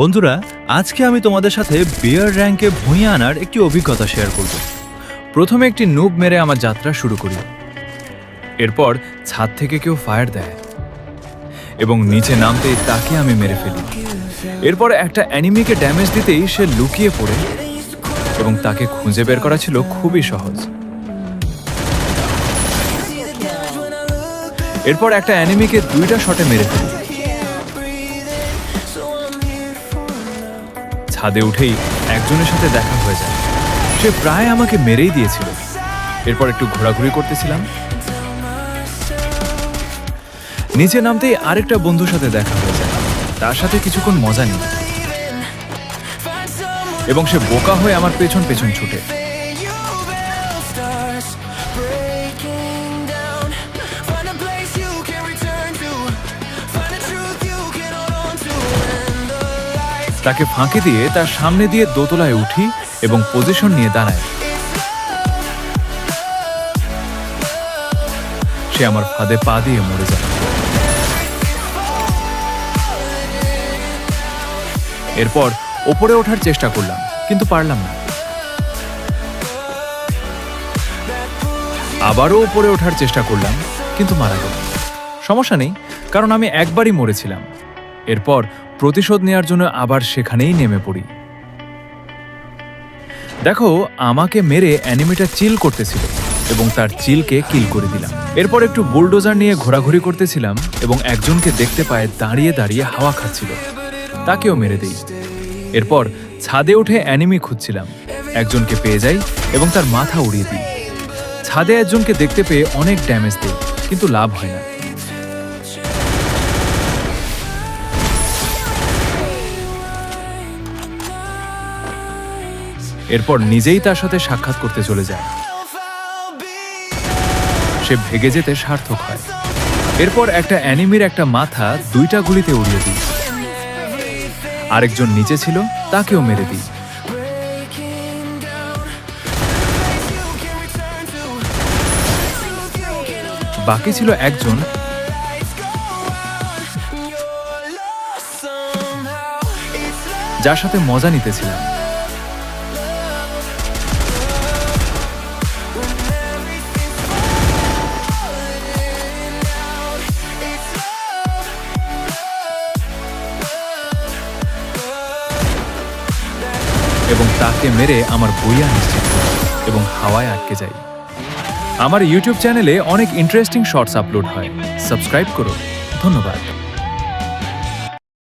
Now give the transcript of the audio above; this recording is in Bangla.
বন্ধুরা, আজকে আমি তোমাদের সাথে বিয়ার র্যাঙ্কে ভুঁইয়ে আনার একটি অভিজ্ঞতা শেয়ার করব। প্রথমে একটি নুব মেরে আমার যাত্রা শুরু করি। এরপর ছাদ থেকে কেউ ফায়ার দেয় এবং নিচে নামতেই তাকে আমি মেরে ফেলি। এরপর একটা অ্যানিমিকে ড্যামেজ দিতেই সে লুকিয়ে পড়ে এবং তাকে খুঁজে বের করা ছিল খুবই সহজ। এরপর একটা অ্যানিমিকে 2টা শটে মেরে ফেলি। ছাদে উঠেই একজনের সাথে দেখা হয়ে যায়। সে প্রায় আমাকে মেরেই দিয়েছিল। এরপর একটু ঘোরাঘুরি করতেছিলাম। নিচে নামতেই আরেকটা বন্ধুর সাথে দেখা হয়ে যায়। তার সাথে কিছুক্ষণ মজা নিই এবং সে বোকা হয়ে আমার পেছন পেছন ছুটে। তাকে ফাঁকি দিয়ে তার সামনে দিয়ে দোতলায় উঠি এবং পজিশন নিয়ে দাঁড়ায়। সে আমার ফাঁদে পা দিয়ে মরে যায়। এরপর ওপরে ওঠার চেষ্টা করলাম, কিন্তু পারলাম না। আবারও ওপরে ওঠার চেষ্টা করলাম, কিন্তু মারা গেল। সমস্যা নেই, কারণ আমি একবারই মরেছিলাম। এরপর প্রতিশোধ নেওয়ার জন্য আবার সেখানেই নেমে পড়ি। দেখো, আমাকে মেরে অ্যানিমিটা চিল করতেছিল এবং তার চিলকে কিল করে দিলাম। এরপর একটু বুলডোজার নিয়ে ঘোরাঘুরি করতেছিলাম এবং একজনকে দেখতে পায় দাঁড়িয়ে দাঁড়িয়ে হাওয়া খাচ্ছিল। তাকেও মেরে দিই। এরপর ছাদে উঠে অ্যানিমি খুঁজছিলাম। একজনকে পেয়ে যাই এবং তার মাথা উড়িয়ে দিই। ছাদে একজনকে দেখতে পেয়ে অনেক ড্যামেজ দিই, কিন্তু লাভ হয় না। এরপর নিজেই তার সাথে সাক্ষাৎ করতে চলে যায়। সে ভেগে যেতে সার্থক হয়। এরপর একটা অ্যানিমির একটা মাথা 2টা গুলিতে উড়িয়ে দিই। আরেকজন নিচে ছিল, তাকেও মেরে দিই। বাকি ছিল একজন, যার সাথে মজা নিতেছিলাম। এবং তাকে মেরে আমার বইয়া নিশ্চিত এবং হাওয়ায় আটকে যাই। আমার ইউটিউব চ্যানেলে অনেক ইন্টারেস্টিং শর্টস আপলোড হয়। সাবস্ক্রাইব করো। ধন্যবাদ।